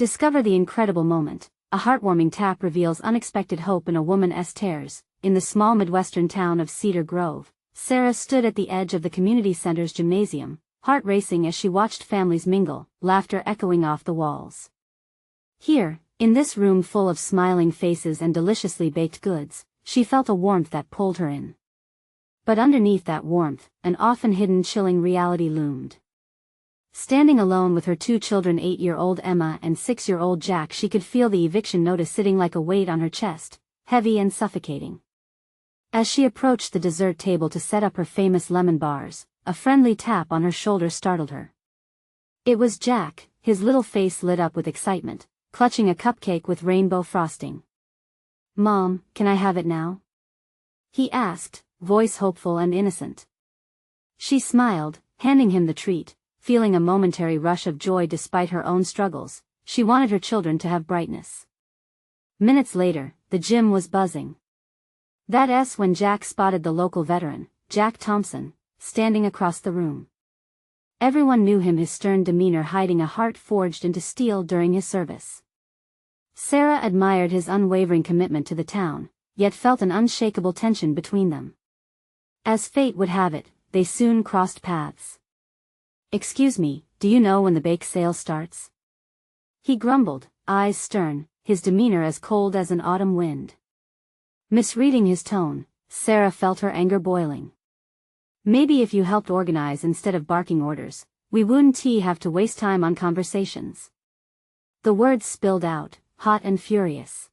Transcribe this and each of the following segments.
Discover the incredible moment. A heartwarming tap reveals unexpected hope in a woman's tears. In the small Midwestern town of Cedar Grove, Sarah stood at the edge of the community center's gymnasium, heart racing as she watched families mingle, laughter echoing off the walls. Here, in this room full of smiling faces and deliciously baked goods, she felt a warmth that pulled her in. But underneath that warmth, an often hidden chilling reality loomed. Standing alone with her two children, 8-year-old Emma and 6-year-old Jack, she could feel the eviction notice sitting like a weight on her chest, heavy and suffocating. As she approached the dessert table to set up her famous lemon bars, a friendly tap on her shoulder startled her. It was Jack, his little face lit up with excitement, clutching a cupcake with rainbow frosting. "Mom, can I have it now?" he asked, voice hopeful and innocent. She smiled, handing him the treat, feeling a momentary rush of joy despite her own struggles. She wanted her children to have brightness. Minutes later, the gym was buzzing. That's when Jack spotted the local veteran, Jack Thompson, standing across the room. Everyone knew him, his stern demeanor hiding a heart forged into steel during his service. Sarah admired his unwavering commitment to the town, yet felt an unshakable tension between them. As fate would have it, they soon crossed paths. "Excuse me, do you know when the bake sale starts?" he grumbled, eyes stern, his demeanor as cold as an autumn wind. Misreading his tone, Sarah felt her anger boiling. "Maybe if you helped organize instead of barking orders, we wouldn't have to waste time on conversations." The words spilled out, hot and furious.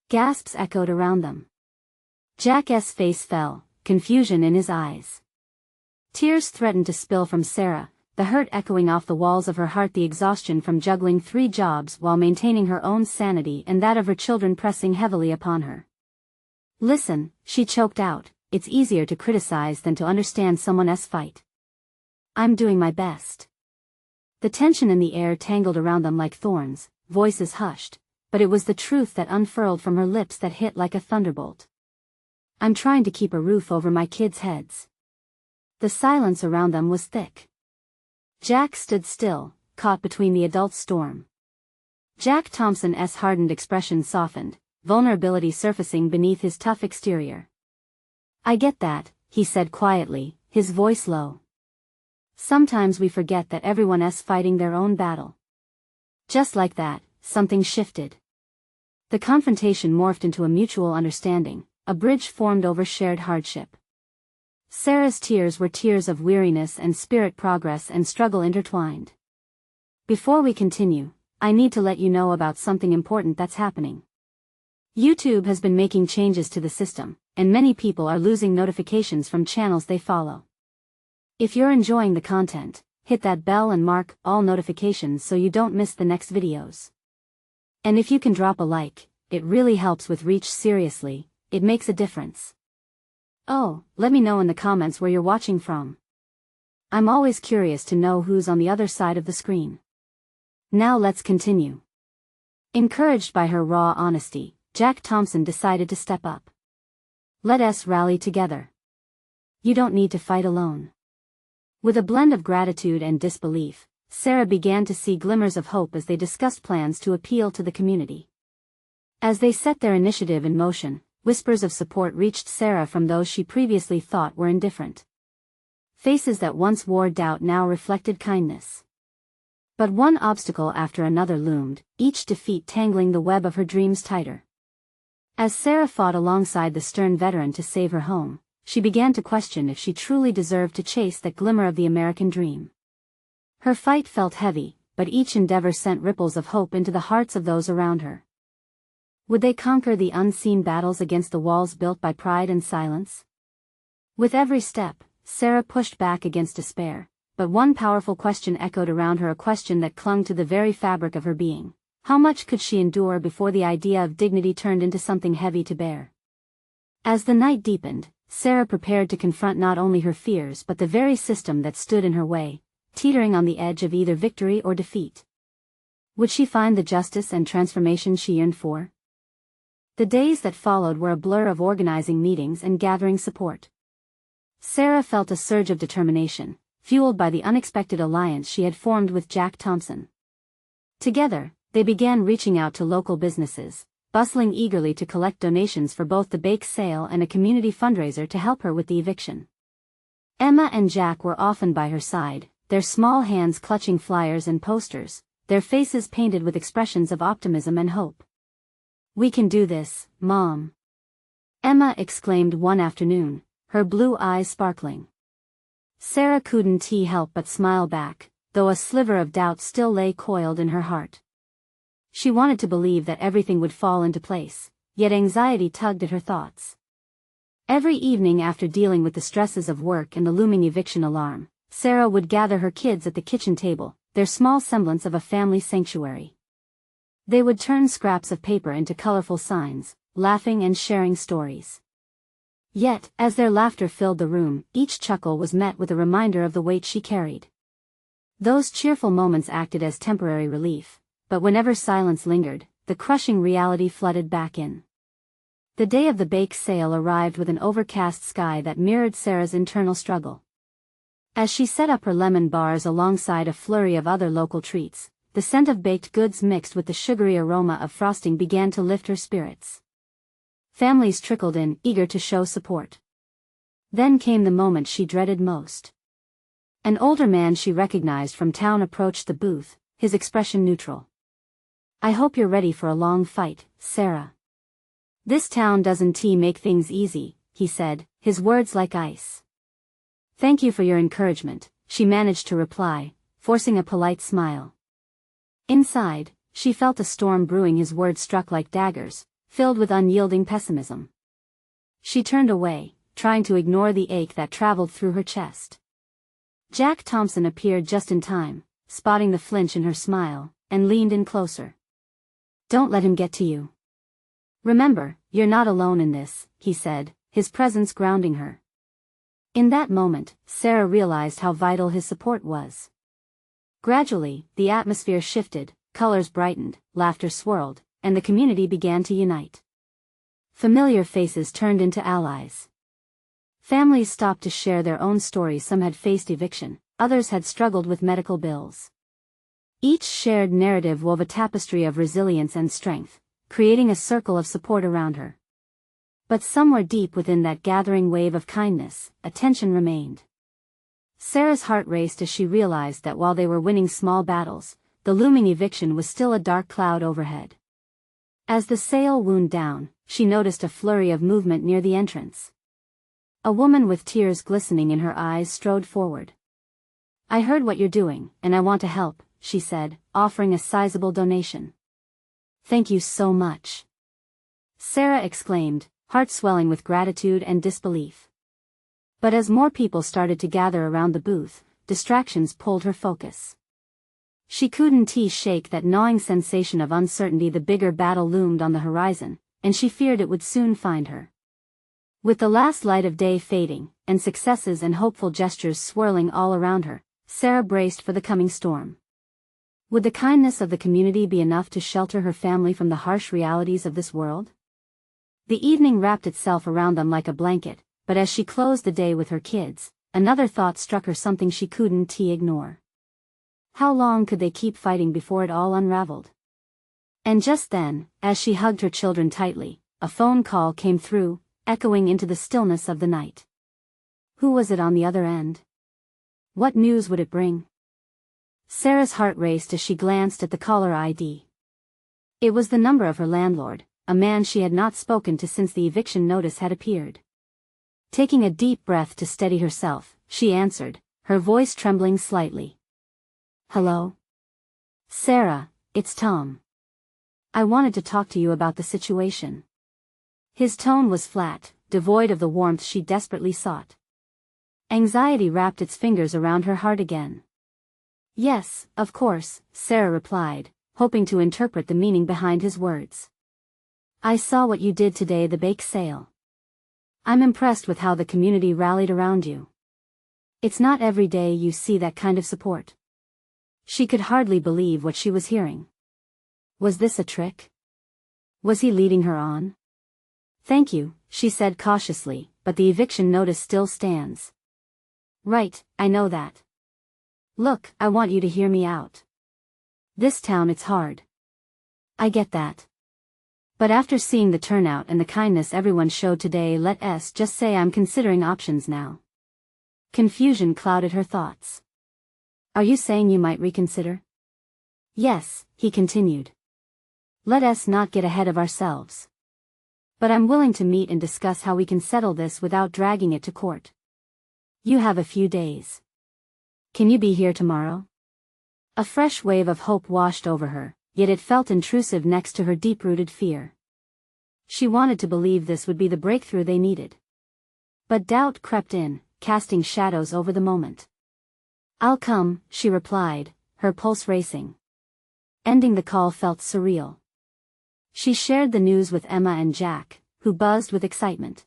Gasps echoed around them. Jack's face fell, confusion in his eyes. Tears threatened to spill from Sarah, the hurt echoing off the walls of her heart, the exhaustion from juggling 3 jobs while maintaining her own sanity and that of her children pressing heavily upon her. "Listen," she choked out, "it's easier to criticize than to understand someone's fight. I'm doing my best." The tension in the air tangled around them like thorns, voices hushed, but it was the truth that unfurled from her lips that hit like a thunderbolt. "I'm trying to keep a roof over my kids' heads." The silence around them was thick. Jack stood still, caught between the adults' storm. Jack Thompson's hardened expression softened, vulnerability surfacing beneath his tough exterior. "I get that," he said quietly, his voice low. "Sometimes we forget that everyone's fighting their own battle." Just like that, something shifted. The confrontation morphed into a mutual understanding, a bridge formed over shared hardship. Sarah's tears were tears of weariness and spirit, progress and struggle intertwined. "Before we continue, I need to let you know about something important that's happening. YouTube has been making changes to the system, and many people are losing notifications from channels they follow. If you're enjoying the content, hit that bell and mark all notifications so you don't miss the next videos. And if you can drop a like, it really helps with reach. Seriously, it makes a difference. Oh, let me know in the comments where you're watching from. I'm always curious to know who's on the other side of the screen. Now let's continue." Encouraged by her raw honesty, Jack Thompson decided to step up. "Let us rally together. You don't need to fight alone." With a blend of gratitude and disbelief, Sarah began to see glimmers of hope as they discussed plans to appeal to the community. As they set their initiative in motion, whispers of support reached Sarah from those she previously thought were indifferent. Faces that once wore doubt now reflected kindness. But one obstacle after another loomed, each defeat tangling the web of her dreams tighter. As Sarah fought alongside the stern veteran to save her home, she began to question if she truly deserved to chase that glimmer of the American dream. Her fight felt heavy, but each endeavor sent ripples of hope into the hearts of those around her. Would they conquer the unseen battles against the walls built by pride and silence? With every step, Sarah pushed back against despair, but one powerful question echoed around her, a question that clung to the very fabric of her being. How much could she endure before the idea of dignity turned into something heavy to bear? As the night deepened, Sarah prepared to confront not only her fears but the very system that stood in her way, teetering on the edge of either victory or defeat. Would she find the justice and transformation she yearned for? The days that followed were a blur of organizing meetings and gathering support. Sarah felt a surge of determination, fueled by the unexpected alliance she had formed with Jack Thompson. Together, They began reaching out to local businesses, bustling eagerly to collect donations for both the bake sale and a community fundraiser to help her with the eviction. Emma and Jack were often by her side, their small hands clutching flyers and posters, their faces painted with expressions of optimism and hope. "We can do this, Mom," Emma exclaimed one afternoon, her blue eyes sparkling. Sarah couldn't help but smile back, though a sliver of doubt still lay coiled in her heart. She wanted to believe that everything would fall into place, yet anxiety tugged at her thoughts. Every evening after dealing with the stresses of work and the looming eviction alarm, Sarah would gather her kids at the kitchen table, their small semblance of a family sanctuary. They would turn scraps of paper into colorful signs, laughing and sharing stories. Yet, as their laughter filled the room, each chuckle was met with a reminder of the weight she carried. Those cheerful moments acted as temporary relief, but whenever silence lingered, the crushing reality flooded back in. The day of the bake sale arrived with an overcast sky that mirrored Sarah's internal struggle. As she set up her lemon bars alongside a flurry of other local treats, the scent of baked goods mixed with the sugary aroma of frosting began to lift her spirits. Families trickled in, eager to show support. Then came the moment she dreaded most. An older man she recognized from town approached the booth, his expression neutral. "I hope you're ready for a long fight, Sarah. This town doesn't make things easy," he said, his words like ice. "Thank you for your encouragement," she managed to reply, forcing a polite smile. Inside, she felt a storm brewing. His words struck like daggers, filled with unyielding pessimism. She turned away, trying to ignore the ache that traveled through her chest. Jack Thompson appeared just in time, spotting the flinch in her smile, and leaned in closer. "Don't let him get to you. Remember, you're not alone in this," he said, his presence grounding her. In that moment, Sarah realized how vital his support was. Gradually, the atmosphere shifted, colors brightened, laughter swirled, and the community began to unite. Familiar faces turned into allies. Families stopped to share their own stories. Some had faced eviction, others had struggled with medical bills. Each shared narrative wove a tapestry of resilience and strength, creating a circle of support around her. But somewhere deep within that gathering wave of kindness, a tension remained. Sarah's heart raced as she realized that while they were winning small battles, the looming eviction was still a dark cloud overhead. As the sale wound down, she noticed a flurry of movement near the entrance. A woman with tears glistening in her eyes strode forward. "I heard what you're doing, and I want to help," she said, offering a sizable donation. "Thank you so much," Sarah exclaimed, heart swelling with gratitude and disbelief. But as more people started to gather around the booth, distractions pulled her focus. She couldn't shake that gnawing sensation of uncertainty. The bigger battle loomed on the horizon, and she feared it would soon find her. With the last light of day fading, and successes and hopeful gestures swirling all around her, Sarah braced for the coming storm. Would the kindness of the community be enough to shelter her family from the harsh realities of this world? The evening wrapped itself around them like a blanket, but as she closed the day with her kids, another thought struck her, something she couldn't ignore. How long could they keep fighting before it all unraveled? And just then, as she hugged her children tightly, a phone call came through, echoing into the stillness of the night. Who was it on the other end? What news would it bring? Sarah's heart raced as she glanced at the caller ID. It was the number of her landlord, a man she had not spoken to since the eviction notice had appeared. Taking a deep breath to steady herself, she answered, her voice trembling slightly. "Hello? Sarah, it's Tom. I wanted to talk to you about the situation." His tone was flat, devoid of the warmth she desperately sought. Anxiety wrapped its fingers around her heart again. "Yes, of course," Sarah replied, hoping to interpret the meaning behind his words. "I saw what you did today at the bake sale. I'm impressed with how the community rallied around you. It's not every day you see that kind of support." She could hardly believe what she was hearing. Was this a trick? Was he leading her on? "Thank you," she said cautiously, "but the eviction notice still stands." "Right, I know that. Look, I want you to hear me out. This town, it's hard. I get that. But after seeing the turnout and the kindness everyone showed today, let's just say I'm considering options now. Confusion clouded her thoughts. Are you saying you might reconsider? Yes, he continued. Let us not get ahead of ourselves. But I'm willing to meet and discuss how we can settle this without dragging it to court. You have a few days. Can you be here tomorrow? A fresh wave of hope washed over her, yet it felt intrusive next to her deep-rooted fear. She wanted to believe this would be the breakthrough they needed. But doubt crept in, casting shadows over the moment. I'll come, she replied, her pulse racing. Ending the call felt surreal. She shared the news with Emma and Jack, who buzzed with excitement.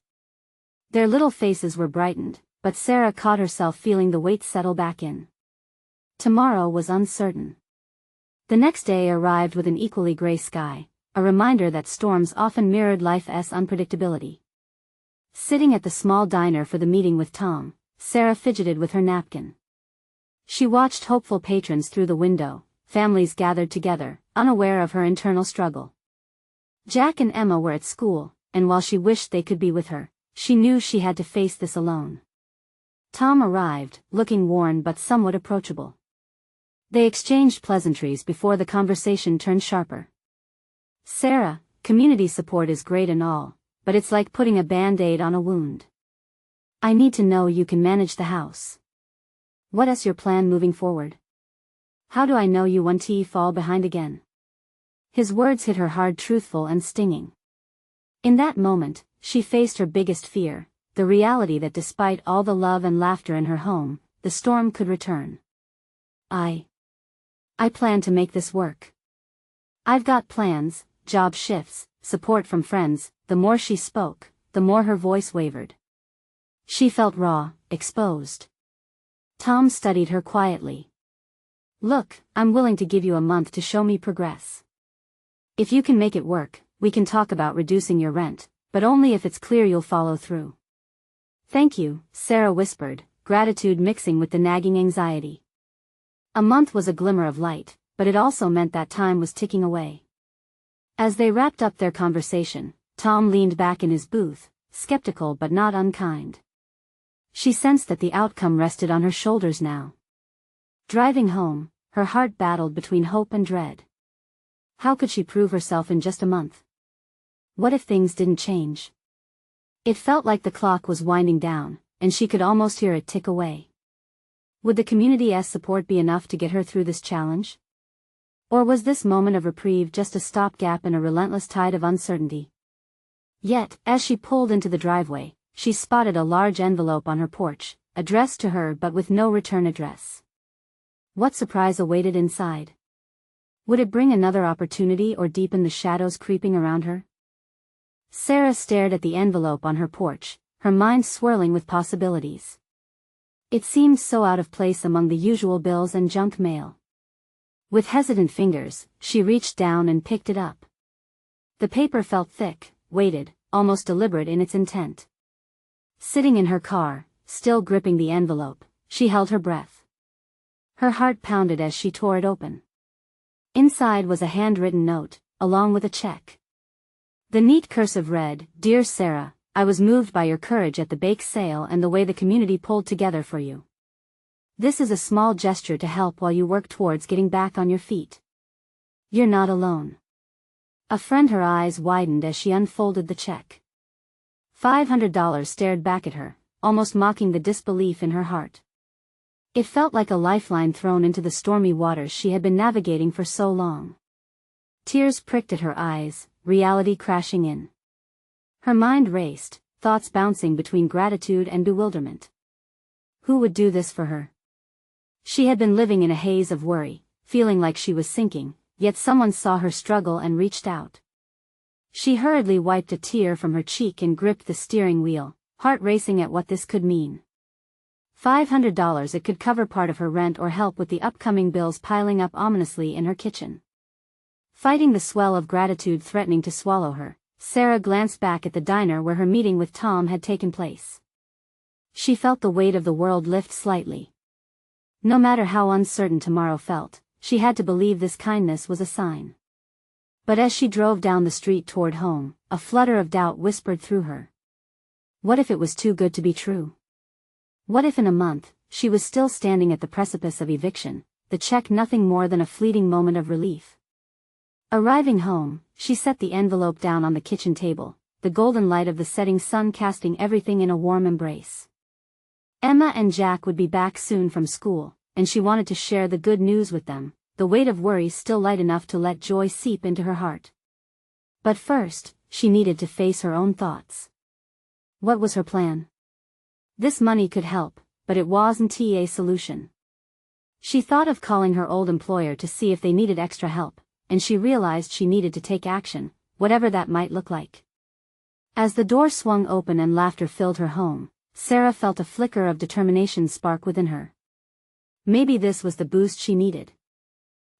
Their little faces were brightened, but Sarah caught herself feeling the weight settle back in. Tomorrow was uncertain. The next day arrived with an equally gray sky, a reminder that storms often mirrored life's unpredictability. Sitting at the small diner for the meeting with Tom, Sarah fidgeted with her napkin. She watched hopeful patrons through the window, families gathered together, unaware of her internal struggle. Jack and Emma were at school, and while she wished they could be with her, she knew she had to face this alone. Tom arrived, looking worn but somewhat approachable. They exchanged pleasantries before the conversation turned sharper. Sarah, community support is great and all, but it's like putting a band-aid on a wound. I need to know you can manage the house. What is your plan moving forward? How do I know you won't fall behind again? His words hit her hard, truthful and stinging. In that moment, she faced her biggest fear, the reality that despite all the love and laughter in her home, the storm could return. I plan to make this work. I've got plans, job shifts, support from friends. The more she spoke, the more her voice wavered. She felt raw, exposed. Tom studied her quietly. Look, I'm willing to give you a month to show me progress. If you can make it work, we can talk about reducing your rent, but only if it's clear you'll follow through. Thank you, Sarah whispered, gratitude mixing with the nagging anxiety. A month was a glimmer of light, but it also meant that time was ticking away. As they wrapped up their conversation, Tom leaned back in his booth, skeptical but not unkind. She sensed that the outcome rested on her shoulders now. Driving home, her heart battled between hope and dread. How could she prove herself in just a month? What if things didn't change? It felt like the clock was winding down, and she could almost hear it tick away. Would the community's support be enough to get her through this challenge? Or was this moment of reprieve just a stopgap in a relentless tide of uncertainty? Yet, as she pulled into the driveway, she spotted a large envelope on her porch, addressed to her but with no return address. What surprise awaited inside? Would it bring another opportunity or deepen the shadows creeping around her? Sarah stared at the envelope on her porch, her mind swirling with possibilities. It seemed so out of place among the usual bills and junk mail. With hesitant fingers, she reached down and picked it up. The paper felt thick, weighted, almost deliberate in its intent. Sitting in her car, still gripping the envelope, she held her breath. Her heart pounded as she tore it open. Inside was a handwritten note, along with a check. The neat cursive read, "Dear Sarah, I was moved by your courage at the bake sale and the way the community pulled together for you. This is a small gesture to help while you work towards getting back on your feet. You're not alone." A friend. Her eyes widened as she unfolded the check. $500 stared back at her, almost mocking the disbelief in her heart. It felt like a lifeline thrown into the stormy waters she had been navigating for so long. Tears pricked at her eyes, reality crashing in. Her mind raced, thoughts bouncing between gratitude and bewilderment. Who would do this for her? She had been living in a haze of worry, feeling like she was sinking, yet someone saw her struggle and reached out. She hurriedly wiped a tear from her cheek and gripped the steering wheel, heart racing at what this could mean. $500. It could cover part of her rent or help with the upcoming bills piling up ominously in her kitchen. Fighting the swell of gratitude threatening to swallow her, Sarah glanced back at the diner where her meeting with Tom had taken place. She felt the weight of the world lift slightly. No matter how uncertain tomorrow felt, she had to believe this kindness was a sign. But as she drove down the street toward home, a flutter of doubt whispered through her. What if it was too good to be true? What if in a month, she was still standing at the precipice of eviction, the check nothing more than a fleeting moment of relief? Arriving home, she set the envelope down on the kitchen table, the golden light of the setting sun casting everything in a warm embrace. Emma and Jack would be back soon from school, and she wanted to share the good news with them, the weight of worry still light enough to let joy seep into her heart. But first, she needed to face her own thoughts. What was her plan? This money could help, but it wasn't a solution. She thought of calling her old employer to see if they needed extra help, and she realized she needed to take action, whatever that might look like. As the door swung open and laughter filled her home, Sarah felt a flicker of determination spark within her. Maybe this was the boost she needed.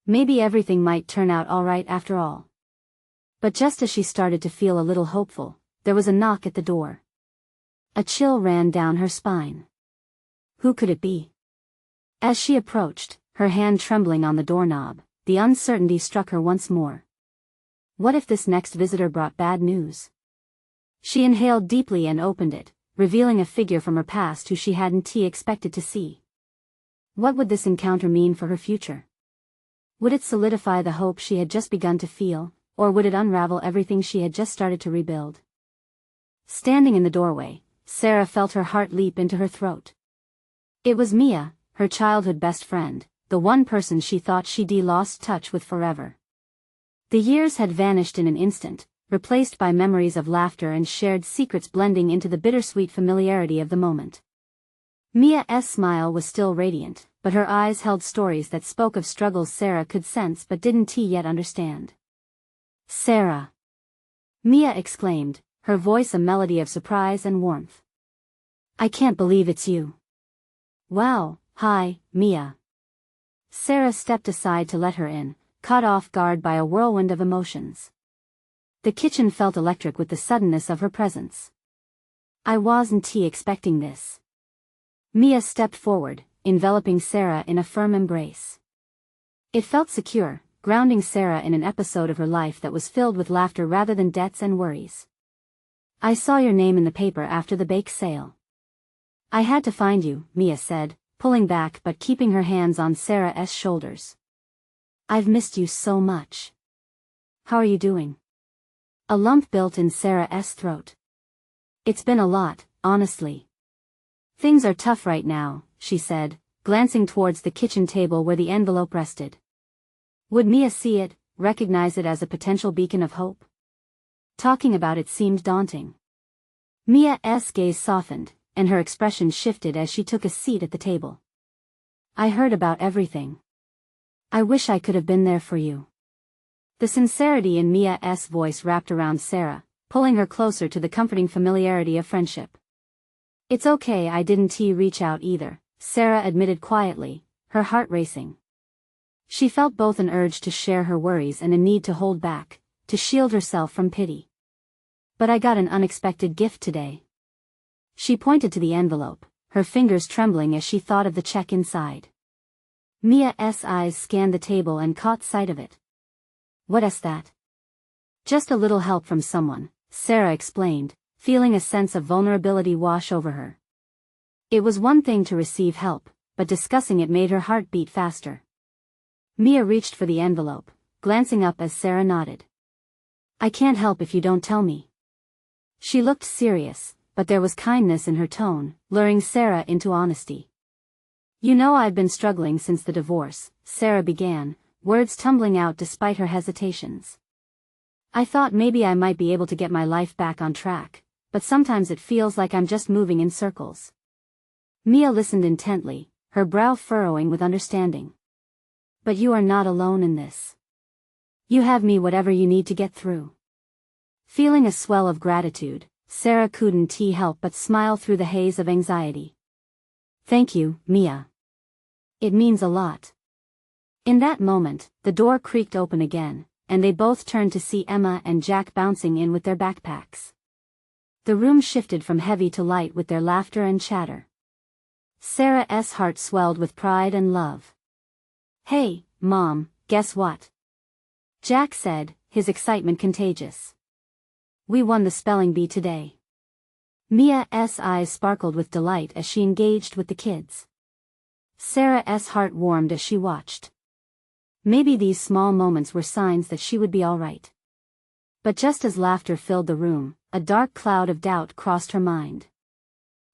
Maybe everything might turn out all right after all. But just as she started to feel a little hopeful, there was a knock at the door. A chill ran down her spine. Who could it be? As she approached, her hand trembling on the doorknob, the uncertainty struck her once more. What if this next visitor brought bad news? She inhaled deeply and opened it, revealing a figure from her past who she hadn't expected to see. What would this encounter mean for her future? Would it solidify the hope she had just begun to feel, or would it unravel everything she had just started to rebuild? Standing in the doorway, Sarah felt her heart leap into her throat. It was Mia, her childhood best friend, the one person she thought she'd lost touch with forever. The years had vanished in an instant, replaced by memories of laughter and shared secrets blending into the bittersweet familiarity of the moment. Mia's smile was still radiant, but her eyes held stories that spoke of struggles Sarah could sense but didn't yet understand. Sarah! Mia exclaimed, her voice a melody of surprise and warmth. I can't believe it's you. Wow, hi, Mia. Sarah stepped aside to let her in, caught off guard by a whirlwind of emotions. The kitchen felt electric with the suddenness of her presence. I wasn't expecting this. Mia stepped forward, enveloping Sarah in a firm embrace. It felt secure, grounding Sarah in an episode of her life that was filled with laughter rather than debts and worries. I saw your name in the paper after the bake sale. I had to find you, Mia said, pulling back but keeping her hands on Sarah's shoulders. I've missed you so much. How are you doing? A lump built in Sarah's throat. It's been a lot, honestly. Things are tough right now, she said, glancing towards the kitchen table where the envelope rested. Would Mia see it, recognize it as a potential beacon of hope? Talking about it seemed daunting. Mia's gaze softened, and her expression shifted as she took a seat at the table. I heard about everything. I wish I could have been there for you. The sincerity in Mia's voice wrapped around Sarah, pulling her closer to the comforting familiarity of friendship. It's okay, I didn't reach out either, Sarah admitted quietly, her heart racing. She felt both an urge to share her worries and a need to hold back, to shield herself from pity. But I got an unexpected gift today. She pointed to the envelope, her fingers trembling as she thought of the check inside. Mia's eyes scanned the table and caught sight of it. What's that? Just a little help from someone, Sarah explained, feeling a sense of vulnerability wash over her. It was one thing to receive help, but discussing it made her heart beat faster. Mia reached for the envelope, glancing up as Sarah nodded. I can't help if you don't tell me. She looked serious, but there was kindness in her tone, luring Sarah into honesty. You know I've been struggling since the divorce, Sarah began, words tumbling out despite her hesitations. I thought maybe I might be able to get my life back on track, but sometimes it feels like I'm just moving in circles. Mia listened intently, her brow furrowing with understanding. But you are not alone in this. You have me, whatever you need to get through. Feeling a swell of gratitude, Sarah couldn't help but smile through the haze of anxiety. Thank you, Mia. It means a lot. In that moment, the door creaked open again, and they both turned to see Emma and Jack bouncing in with their backpacks. The room shifted from heavy to light with their laughter and chatter. Sarah's heart swelled with pride and love. Hey, Mom, guess what? Jack said, his excitement contagious. "We won the spelling bee today." Mia's eyes sparkled with delight as she engaged with the kids. Sarah's heart warmed as she watched. Maybe these small moments were signs that she would be all right. But just as laughter filled the room, a dark cloud of doubt crossed her mind.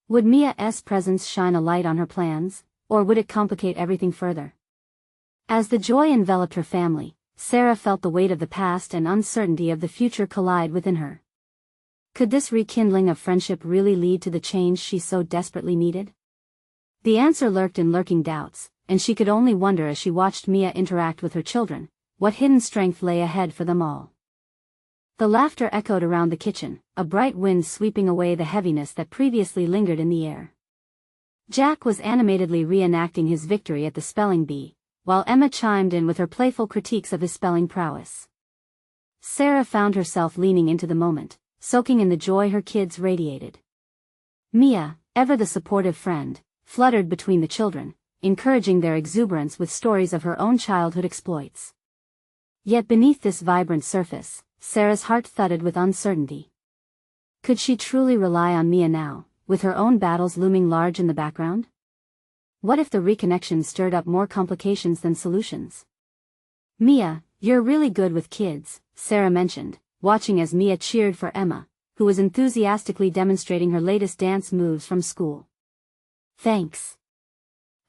Would Mia's presence shine a light on her plans, or would it complicate everything further? As the joy enveloped her family, Sarah felt the weight of the past and uncertainty of the future collide within her. Could this rekindling of friendship really lead to the change she so desperately needed? The answer lurked in lurking doubts, and she could only wonder as she watched Mia interact with her children, what hidden strength lay ahead for them all. The laughter echoed around the kitchen, a bright wind sweeping away the heaviness that previously lingered in the air. Jack was animatedly reenacting his victory at the spelling bee, while Emma chimed in with her playful critiques of his spelling prowess. Sarah found herself leaning into the moment, soaking in the joy her kids radiated. Mia, ever the supportive friend, fluttered between the children, encouraging their exuberance with stories of her own childhood exploits. Yet beneath this vibrant surface, Sarah's heart thudded with uncertainty. Could she truly rely on Mia now, with her own battles looming large in the background? What if the reconnection stirred up more complications than solutions? "Mia, you're really good with kids," Sarah mentioned, watching as Mia cheered for Emma, who was enthusiastically demonstrating her latest dance moves from school. "Thanks.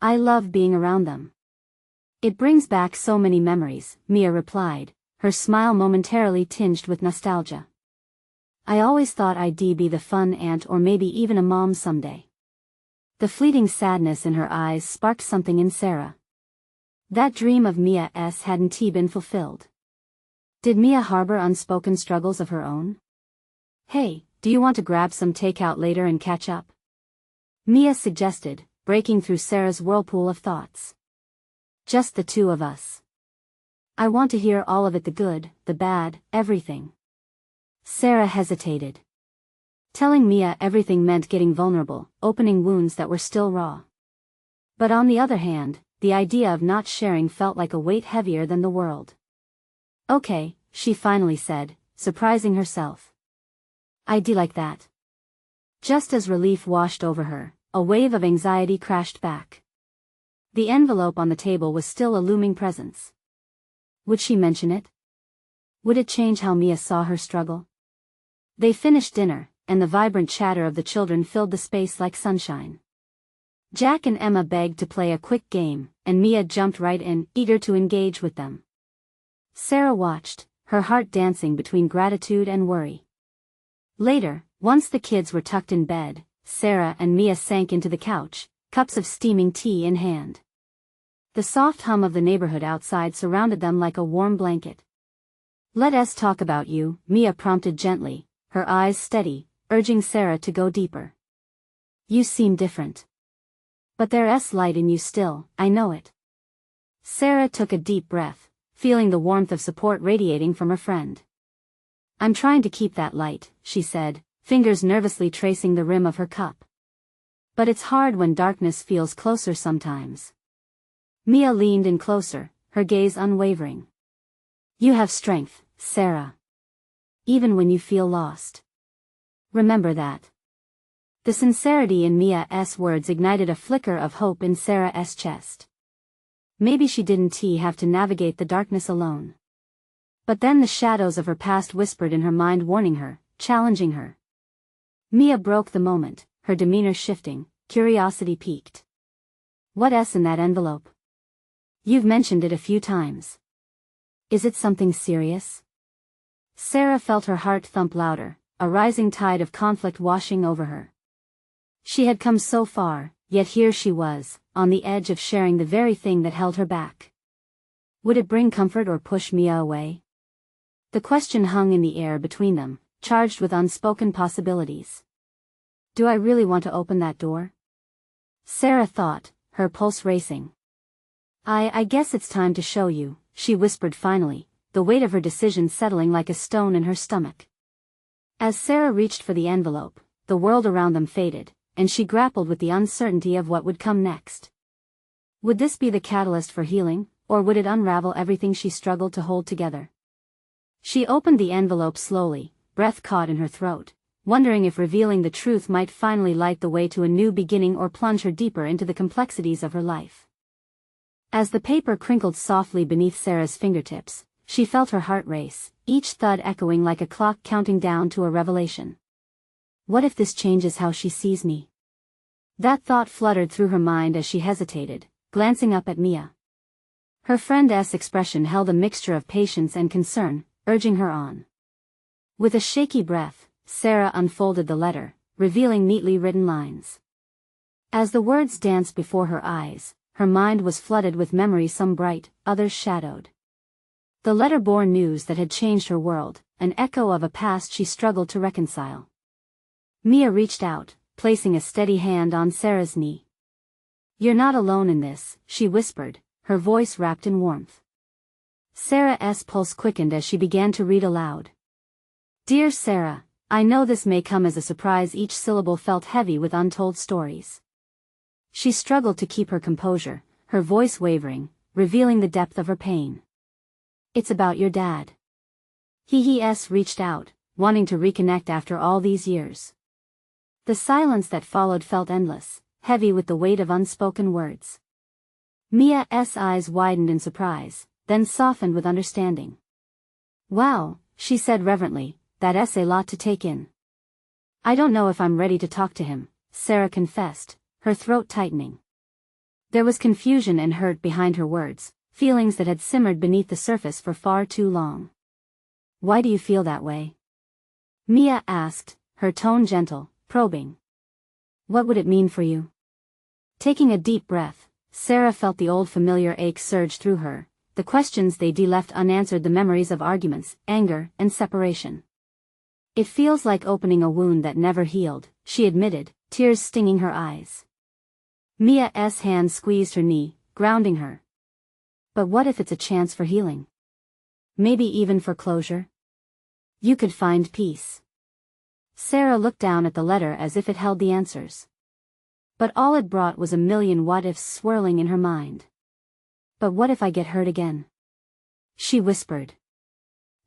I love being around them. It brings back so many memories," Mia replied, her smile momentarily tinged with nostalgia. "I always thought I'd be the fun aunt or maybe even a mom someday." The fleeting sadness in her eyes sparked something in Sarah. That dream of Mia's hadn't been fulfilled. Did Mia harbor unspoken struggles of her own? "Hey, do you want to grab some takeout later and catch up?" Mia suggested, breaking through Sarah's whirlpool of thoughts. "Just the two of us. I want to hear all of it, the good, the bad, everything." Sarah hesitated. Telling Mia everything meant getting vulnerable, opening wounds that were still raw. But on the other hand, the idea of not sharing felt like a weight heavier than the world. "Okay," she finally said, surprising herself. "I'd like that." Just as relief washed over her, a wave of anxiety crashed back. The envelope on the table was still a looming presence. Would she mention it? Would it change how Mia saw her struggle? They finished dinner, and the vibrant chatter of the children filled the space like sunshine. Jack and Emma begged to play a quick game, and Mia jumped right in, eager to engage with them. Sarah watched, her heart dancing between gratitude and worry. Later, once the kids were tucked in bed, Sarah and Mia sank into the couch, cups of steaming tea in hand. The soft hum of the neighborhood outside surrounded them like a warm blanket. "Let us talk about you," Mia prompted gently, her eyes steady, urging Sarah to go deeper. "You seem different. But there's light in you still, I know it." Sarah took a deep breath, feeling the warmth of support radiating from her friend. "I'm trying to keep that light," she said, fingers nervously tracing the rim of her cup. "But it's hard when darkness feels closer sometimes." Mia leaned in closer, her gaze unwavering. "You have strength, Sarah. Even when you feel lost. Remember that." The sincerity in Mia's words ignited a flicker of hope in Sarah's chest. Maybe she didn't have to navigate the darkness alone. But then the shadows of her past whispered in her mind, warning her, challenging her. Mia broke the moment, her demeanor shifting, curiosity piqued. "What's in that envelope? You've mentioned it a few times. Is it something serious?" Sarah felt her heart thump louder, a rising tide of conflict washing over her. She had come so far, yet here she was, on the edge of sharing the very thing that held her back. Would it bring comfort or push Mia away? The question hung in the air between them, charged with unspoken possibilities. Do I really want to open that door? Sarah thought, her pulse racing. I guess it's time to show you, she whispered finally, the weight of her decision settling like a stone in her stomach. As Sarah reached for the envelope, the world around them faded, and she grappled with the uncertainty of what would come next. Would this be the catalyst for healing, or would it unravel everything she struggled to hold together? She opened the envelope slowly, breath caught in her throat, wondering if revealing the truth might finally light the way to a new beginning or plunge her deeper into the complexities of her life. As the paper crinkled softly beneath Sarah's fingertips, she felt her heart race, each thud echoing like a clock counting down to a revelation. What if this changes how she sees me? That thought fluttered through her mind as she hesitated, glancing up at Mia. Her friend's expression held a mixture of patience and concern, urging her on. With a shaky breath, Sarah unfolded the letter, revealing neatly written lines. As the words danced before her eyes, her mind was flooded with memories, some bright, others shadowed. The letter bore news that had changed her world, an echo of a past she struggled to reconcile. Mia reached out, placing a steady hand on Sarah's knee. "You're not alone in this," she whispered, her voice wrapped in warmth. Sarah's pulse quickened as she began to read aloud. "Dear Sarah, I know this may come as a surprise." Each syllable felt heavy with untold stories. She struggled to keep her composure, her voice wavering, revealing the depth of her pain. "It's about your dad. He's reached out, wanting to reconnect after all these years." The silence that followed felt endless, heavy with the weight of unspoken words. Mia's eyes widened in surprise, then softened with understanding. "Wow," she said reverently, "that's a lot to take in." "I don't know if I'm ready to talk to him," Sarah confessed, her throat tightening. There was confusion and hurt behind her words, feelings that had simmered beneath the surface for far too long. "Why do you feel that way?" Mia asked, her tone gentle, probing. "What would it mean for you?" Taking a deep breath, Sarah felt the old familiar ache surge through her, the questions they'd left unanswered, the memories of arguments, anger, and separation. "It feels like opening a wound that never healed," she admitted, tears stinging her eyes. Mia's hand squeezed her knee, grounding her. "But what if it's a chance for healing? Maybe even for closure? You could find peace." Sarah looked down at the letter as if it held the answers. But all it brought was a million what-ifs swirling in her mind. "But what if I get hurt again?" she whispered.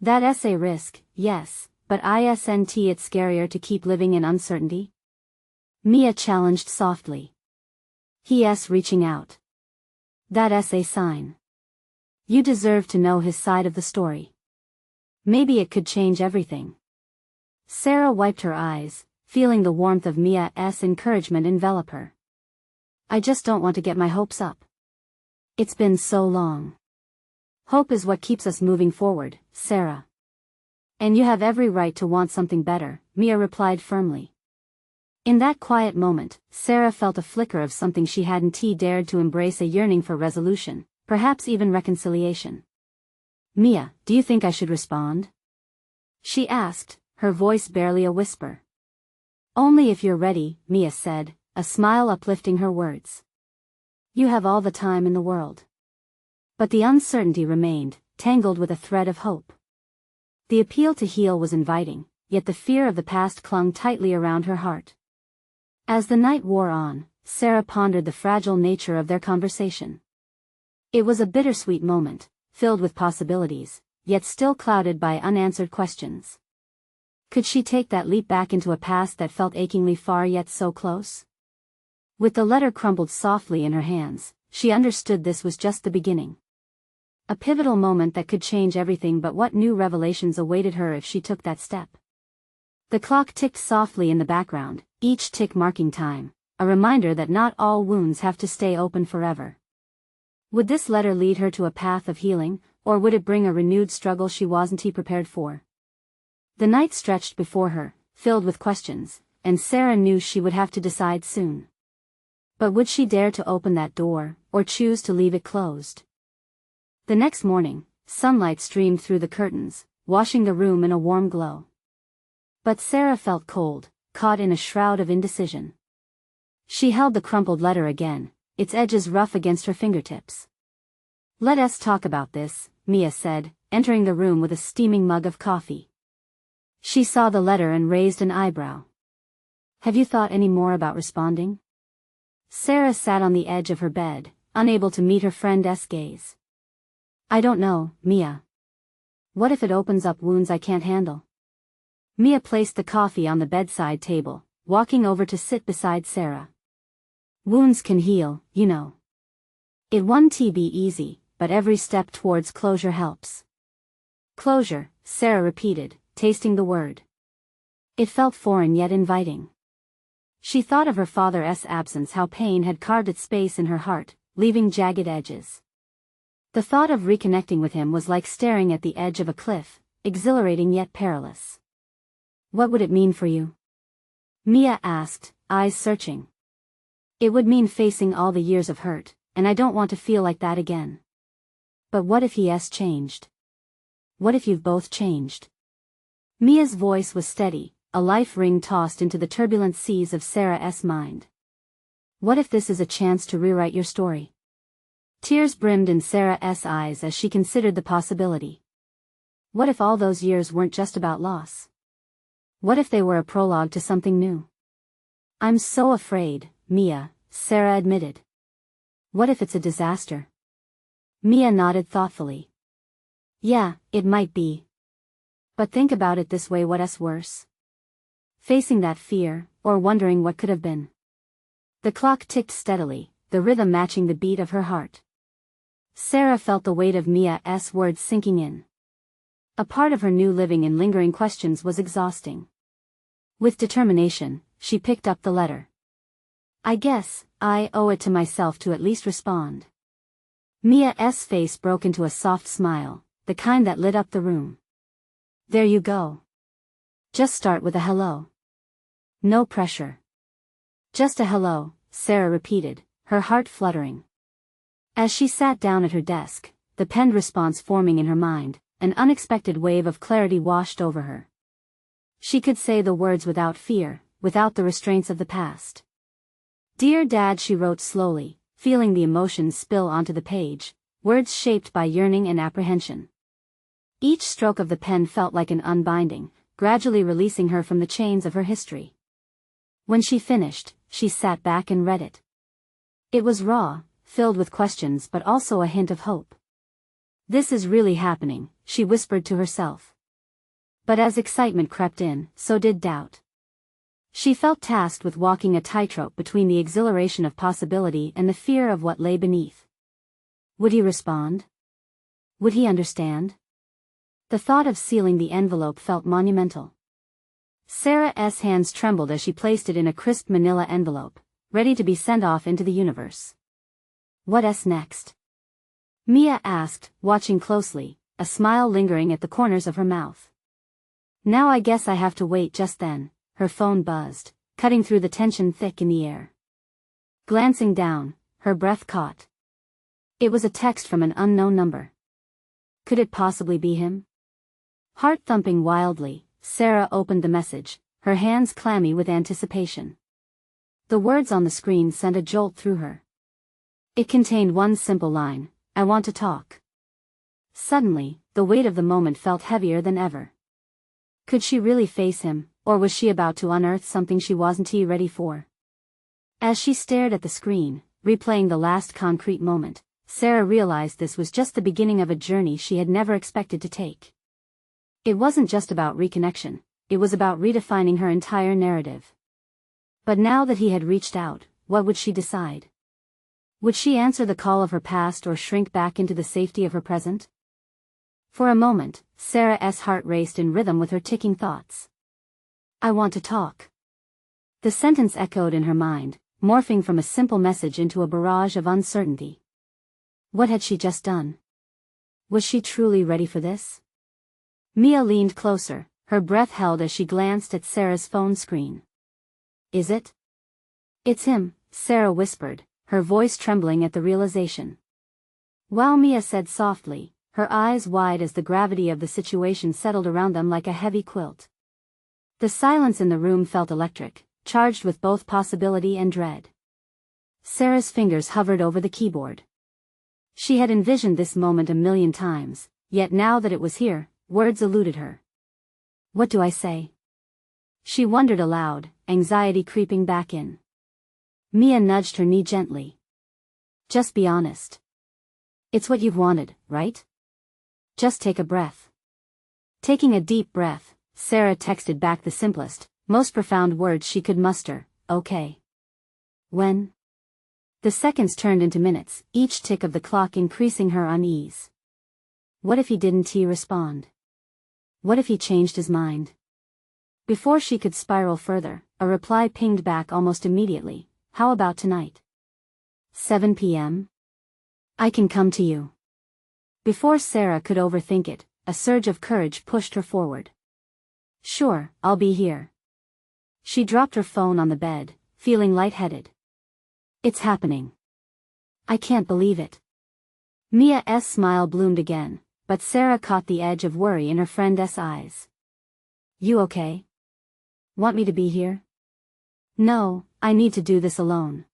"That's a risk, yes, but isn't it scarier to keep living in uncertainty?" Mia challenged softly. "He's reaching out. That's a sign. You deserve to know his side of the story. Maybe it could change everything." Sarah wiped her eyes, feeling the warmth of Mia's encouragement envelop her. "I just don't want to get my hopes up. It's been so long." "Hope is what keeps us moving forward, Sarah. And you have every right to want something better," Mia replied firmly. In that quiet moment, Sarah felt a flicker of something she hadn't dared to embrace, a yearning for resolution, perhaps even reconciliation. "Mia, do you think I should respond?" she asked, her voice barely a whisper. "Only if you're ready," Mia said, a smile uplifting her words. "You have all the time in the world." But the uncertainty remained, tangled with a thread of hope. The appeal to heal was inviting, yet the fear of the past clung tightly around her heart. As the night wore on, Sarah pondered the fragile nature of their conversation. It was a bittersweet moment, filled with possibilities, yet still clouded by unanswered questions. Could she take that leap back into a past that felt achingly far yet so close? With the letter crumpled softly in her hands, she understood this was just the beginning. A pivotal moment that could change everything, but what new revelations awaited her if she took that step? The clock ticked softly in the background, each tick marking time, a reminder that not all wounds have to stay open forever. Would this letter lead her to a path of healing, or would it bring a renewed struggle she wasn't prepared for? The night stretched before her, filled with questions, and Sarah knew she would have to decide soon. But would she dare to open that door, or choose to leave it closed? The next morning, sunlight streamed through the curtains, washing the room in a warm glow. But Sarah felt cold, caught in a shroud of indecision. She held the crumpled letter again, its edges rough against her fingertips. "Let us talk about this," Mia said, entering the room with a steaming mug of coffee. She saw the letter and raised an eyebrow. "Have you thought any more about responding?" Sarah sat on the edge of her bed, unable to meet her friend's gaze. "I don't know, Mia. What if it opens up wounds I can't handle? Mia placed the coffee on the bedside table, walking over to sit beside Sarah. Wounds can heal, you know. It won't be easy, but every step towards closure helps. Closure, Sarah repeated, tasting the word. It felt foreign yet inviting. She thought of her father's absence, how pain had carved its space in her heart, leaving jagged edges. The thought of reconnecting with him was like staring at the edge of a cliff, exhilarating yet perilous. What would it mean for you? Mia asked, eyes searching. It would mean facing all the years of hurt, and I don't want to feel like that again. But what if he's changed? What if you've both changed? Mia's voice was steady, a life ring tossed into the turbulent seas of Sarah's mind. What if this is a chance to rewrite your story? Tears brimmed in Sarah's eyes as she considered the possibility. What if all those years weren't just about loss? What if they were a prologue to something new? I'm so afraid, Mia, Sarah admitted. What if it's a disaster? Mia nodded thoughtfully. Yeah, it might be. But think about it this way, what's worse? Facing that fear, or wondering what could have been. The clock ticked steadily, the rhythm matching the beat of her heart. Sarah felt the weight of Mia's words sinking in. A part of her new living in lingering questions was exhausting. With determination, she picked up the letter. I guess I owe it to myself to at least respond. Mia's face broke into a soft smile, the kind that lit up the room. There you go. Just start with a hello. No pressure. Just a hello, Sarah repeated, her heart fluttering. As she sat down at her desk, the penned response forming in her mind, an unexpected wave of clarity washed over her. She could say the words without fear, without the restraints of the past. Dear Dad, she wrote slowly, feeling the emotions spill onto the page, words shaped by yearning and apprehension. Each stroke of the pen felt like an unbinding, gradually releasing her from the chains of her history. When she finished, she sat back and read it. It was raw, filled with questions but also a hint of hope. This is really happening, she whispered to herself. But as excitement crept in, so did doubt. She felt tasked with walking a tightrope between the exhilaration of possibility and the fear of what lay beneath. Would he respond? Would he understand? The thought of sealing the envelope felt monumental. Sarah's hands trembled as she placed it in a crisp manila envelope, ready to be sent off into the universe. What's next? Mia asked, watching closely, a smile lingering at the corners of her mouth. Now I guess I have to wait. Just then, her phone buzzed, cutting through the tension thick in the air. Glancing down, her breath caught. It was a text from an unknown number. Could it possibly be him? Heart thumping wildly, Sarah opened the message, her hands clammy with anticipation. The words on the screen sent a jolt through her. It contained one simple line, I want to talk. Suddenly, the weight of the moment felt heavier than ever. Could she really face him, or was she about to unearth something she wasn't ready for? As she stared at the screen, replaying the last concrete moment, Sarah realized this was just the beginning of a journey she had never expected to take. It wasn't just about reconnection, it was about redefining her entire narrative. But now that he had reached out, what would she decide? Would she answer the call of her past or shrink back into the safety of her present? For a moment, Sarah's heart raced in rhythm with her ticking thoughts. I want to talk. The sentence echoed in her mind, morphing from a simple message into a barrage of uncertainty. What had she just done? Was she truly ready for this? Mia leaned closer, her breath held as she glanced at Sarah's phone screen. Is it? It's him, Sarah whispered, her voice trembling at the realization. Wow, Mia said softly, her eyes wide as the gravity of the situation settled around them like a heavy quilt. The silence in the room felt electric, charged with both possibility and dread. Sarah's fingers hovered over the keyboard. She had envisioned this moment a million times, yet now that it was here, words eluded her. What do I say? She wondered aloud, anxiety creeping back in. Mia nudged her knee gently. Just be honest. It's what you've wanted, right? Just take a breath. Taking a deep breath, Sarah texted back the simplest, most profound words she could muster, okay. When? The seconds turned into minutes, each tick of the clock increasing her unease. What if he didn't respond? What if he changed his mind? Before she could spiral further, a reply pinged back almost immediately. How about tonight? 7 p.m.? I can come to you. Before Sarah could overthink it, a surge of courage pushed her forward. Sure, I'll be here. She dropped her phone on the bed, feeling lightheaded. It's happening. I can't believe it. Mia's smile bloomed again, but Sarah caught the edge of worry in her friend's eyes. You okay? Want me to be here? No, I need to do this alone.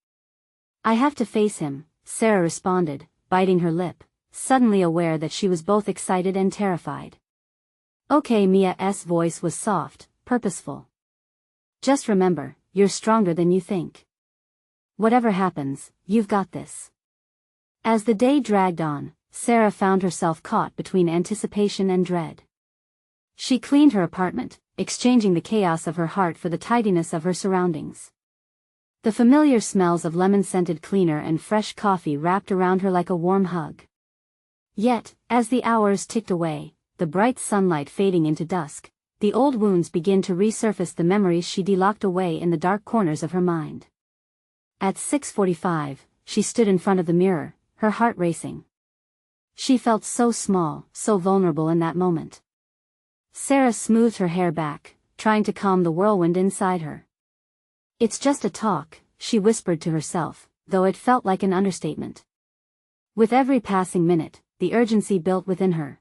I have to face him, Sarah responded, biting her lip, suddenly aware that she was both excited and terrified. Okay, Mia's voice was soft, purposeful. Just remember, you're stronger than you think. Whatever happens, you've got this. As the day dragged on, Sarah found herself caught between anticipation and dread. She cleaned her apartment, exchanging the chaos of her heart for the tidiness of her surroundings. The familiar smells of lemon-scented cleaner and fresh coffee wrapped around her like a warm hug. Yet, as the hours ticked away, the bright sunlight fading into dusk, the old wounds began to resurface, the memories she'd locked away in the dark corners of her mind. At 6:45, she stood in front of the mirror, her heart racing. She felt so small, so vulnerable in that moment. Sarah smoothed her hair back, trying to calm the whirlwind inside her. It's just a talk, she whispered to herself, though it felt like an understatement. With every passing minute, the urgency built within her.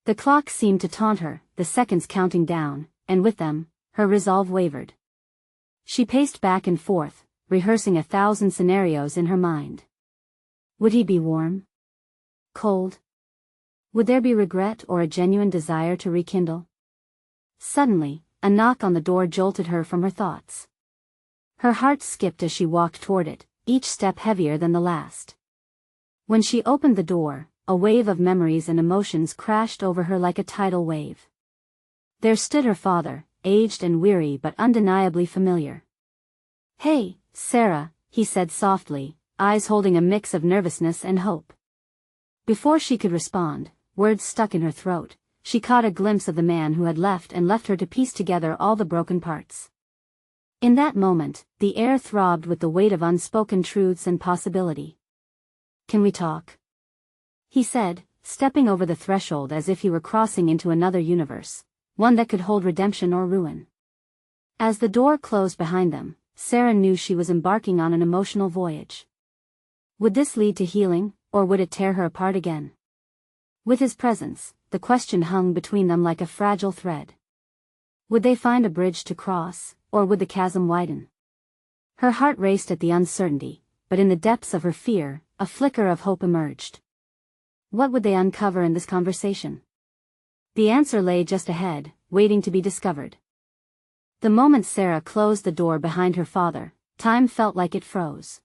The clock seemed to taunt her, the seconds counting down, and with them, her resolve wavered. She paced back and forth, rehearsing 1,000 scenarios in her mind. Would he be warm? Cold? Would there be regret or a genuine desire to rekindle? Suddenly, a knock on the door jolted her from her thoughts. Her heart skipped as she walked toward it, each step heavier than the last. When she opened the door, a wave of memories and emotions crashed over her like a tidal wave. There stood her father, aged and weary but undeniably familiar. Hey, Sarah, he said softly, eyes holding a mix of nervousness and hope. Before she could respond, words stuck in her throat, she caught a glimpse of the man who had left her to piece together all the broken parts. In that moment, the air throbbed with the weight of unspoken truths and possibility. Can we talk? He said, stepping over the threshold as if he were crossing into another universe, one that could hold redemption or ruin. As the door closed behind them, Sarah knew she was embarking on an emotional voyage. Would this lead to healing, or would it tear her apart again? With his presence, the question hung between them like a fragile thread. Would they find a bridge to cross, or would the chasm widen? Her heart raced at the uncertainty, but in the depths of her fear, a flicker of hope emerged. What would they uncover in this conversation? The answer lay just ahead, waiting to be discovered. The moment Sarah closed the door behind her father, time felt like it froze.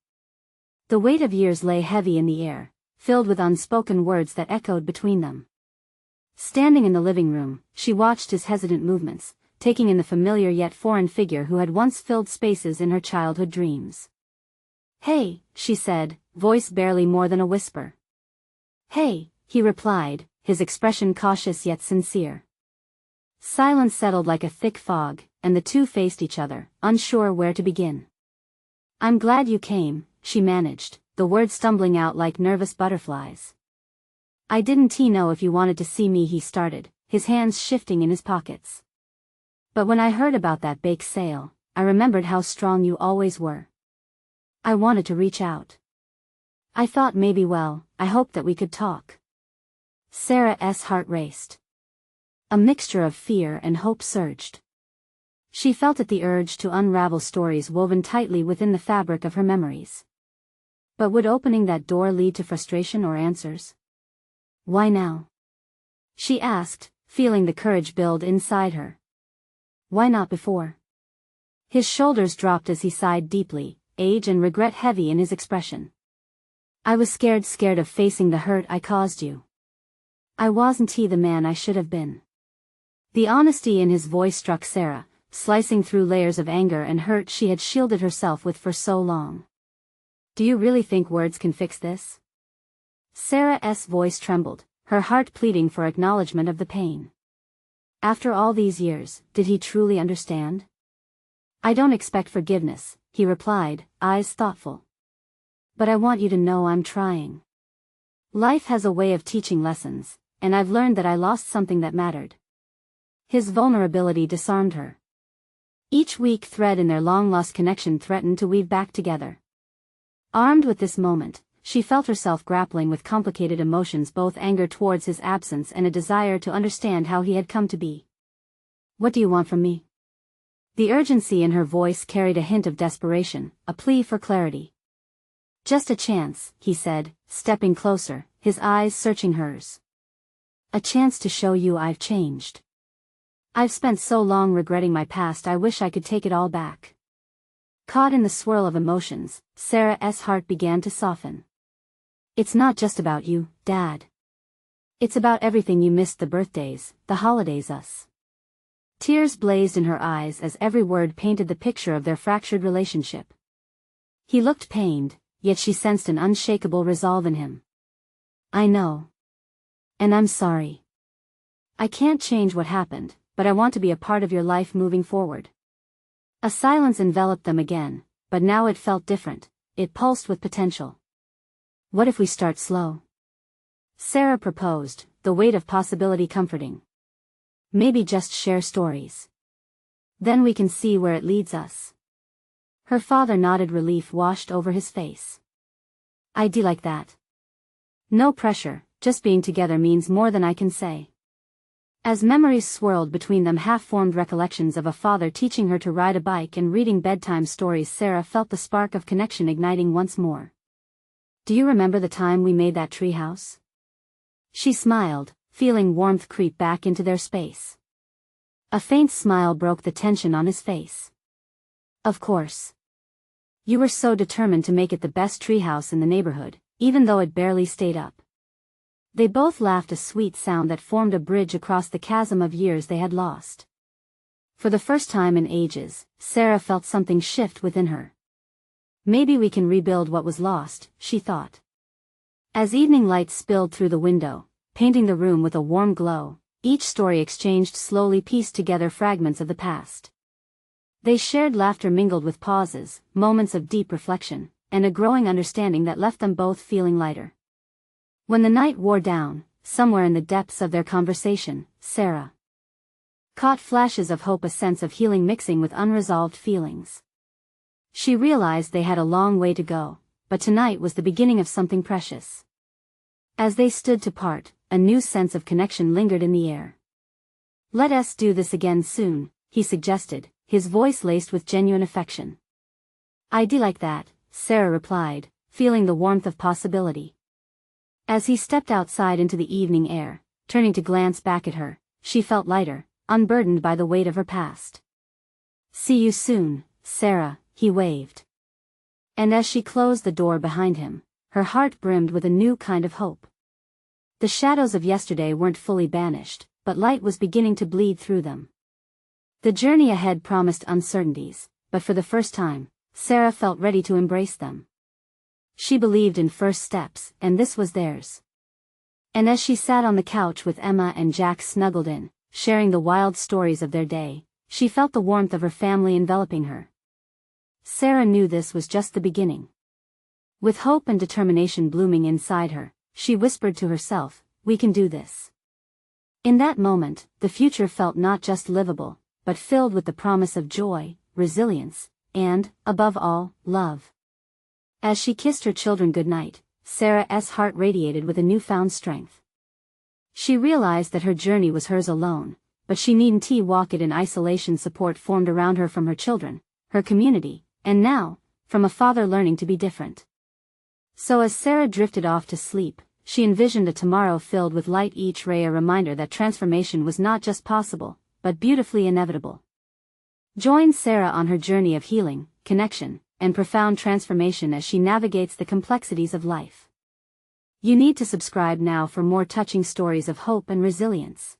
The weight of years lay heavy in the air, filled with unspoken words that echoed between them. Standing in the living room, she watched his hesitant movements, taking in the familiar yet foreign figure who had once filled spaces in her childhood dreams. Hey, she said, voice barely more than a whisper. Hey, he replied, his expression cautious yet sincere. Silence settled like a thick fog, and the two faced each other, unsure where to begin. I'm glad you came, she managed, the words stumbling out like nervous butterflies. I didn't know if you wanted to see me, he started, his hands shifting in his pockets. But when I heard about that bake sale, I remembered how strong you always were. I wanted to reach out. I thought maybe I hoped that we could talk. Sarah's heart raced. A mixture of fear and hope surged. She felt the urge to unravel stories woven tightly within the fabric of her memories. But would opening that door lead to frustration or answers? Why now? She asked, feeling the courage build inside her. Why not before? His shoulders dropped as he sighed deeply, age and regret heavy in his expression. I was scared of facing the hurt I caused you. I wasn't the man I should have been. The honesty in his voice struck Sarah, slicing through layers of anger and hurt she had shielded herself with for so long. Do you really think words can fix this? Sarah's voice trembled, her heart pleading for acknowledgement of the pain. After all these years, did he truly understand? I don't expect forgiveness, he replied, eyes thoughtful. But I want you to know I'm trying. Life has a way of teaching lessons, and I've learned that I lost something that mattered. His vulnerability disarmed her. Each weak thread in their long-lost connection threatened to weave back together. Armed with this moment, she felt herself grappling with complicated emotions, both anger towards his absence and a desire to understand how he had come to be. What do you want from me? The urgency in her voice carried a hint of desperation, a plea for clarity. Just a chance, he said, stepping closer, his eyes searching hers. A chance to show you I've changed. I've spent so long regretting my past, I wish I could take it all back. Caught in the swirl of emotions, Sarah's heart began to soften. It's not just about you, Dad. It's about everything you missed, the birthdays, the holidays, us. Tears blazed in her eyes as every word painted the picture of their fractured relationship. He looked pained, yet she sensed an unshakable resolve in him. I know. And I'm sorry. I can't change what happened, but I want to be a part of your life moving forward. A silence enveloped them again, but now it felt different, it pulsed with potential. What if we start slow? Sarah proposed, the weight of possibility comforting. Maybe just share stories. Then we can see where it leads us. Her father nodded, relief washed over his face. I'd like that. No pressure, just being together means more than I can say. As memories swirled between them, half-formed recollections of a father teaching her to ride a bike and reading bedtime stories, Sarah felt the spark of connection igniting once more. Do you remember the time we made that treehouse? She smiled, feeling warmth creep back into their space. A faint smile broke the tension on his face. Of course. You were so determined to make it the best treehouse in the neighborhood, even though it barely stayed up. They both laughed, a sweet sound that formed a bridge across the chasm of years they had lost. For the first time in ages, Sarah felt something shift within her. Maybe we can rebuild what was lost, she thought. As evening light spilled through the window, painting the room with a warm glow, each story exchanged slowly pieced together fragments of the past. They shared laughter mingled with pauses, moments of deep reflection, and a growing understanding that left them both feeling lighter. When the night wore down, somewhere in the depths of their conversation, Sarah caught flashes of hope, a sense of healing mixing with unresolved feelings. She realized they had a long way to go, but tonight was the beginning of something precious. As they stood to part, a new sense of connection lingered in the air. Let us do this again soon, he suggested, his voice laced with genuine affection. I'd like that, Sarah replied, feeling the warmth of possibility. As he stepped outside into the evening air, turning to glance back at her, she felt lighter, unburdened by the weight of her past. See you soon, Sarah, he waved. And as she closed the door behind him, her heart brimmed with a new kind of hope. The shadows of yesterday weren't fully banished, but light was beginning to bleed through them. The journey ahead promised uncertainties, but for the first time, Sarah felt ready to embrace them. She believed in first steps, and this was theirs. And as she sat on the couch with Emma and Jack snuggled in, sharing the wild stories of their day, she felt the warmth of her family enveloping her. Sarah knew this was just the beginning. With hope and determination blooming inside her, she whispered to herself, we can do this. In that moment, the future felt not just livable, but filled with the promise of joy, resilience, and, above all, love. As she kissed her children goodnight, Sarah's heart radiated with a newfound strength. She realized that her journey was hers alone, but she needn't walk it in isolation. Support formed around her from her children, her community, and now, from a father learning to be different. So as Sarah drifted off to sleep, she envisioned a tomorrow filled with light, each ray a reminder that transformation was not just possible, but beautifully inevitable. Join Sarah on her journey of healing, connection, and profound transformation as she navigates the complexities of life. You need to subscribe now for more touching stories of hope and resilience.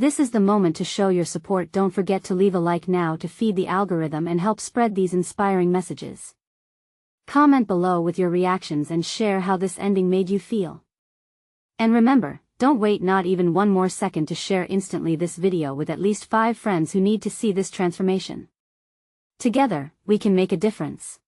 This is the moment to show your support. Don't forget to leave a like now to feed the algorithm and help spread these inspiring messages. Comment below with your reactions and share how this ending made you feel. And remember, don't wait not even one more second to share instantly this video with at least 5 friends who need to see this transformation. Together, we can make a difference.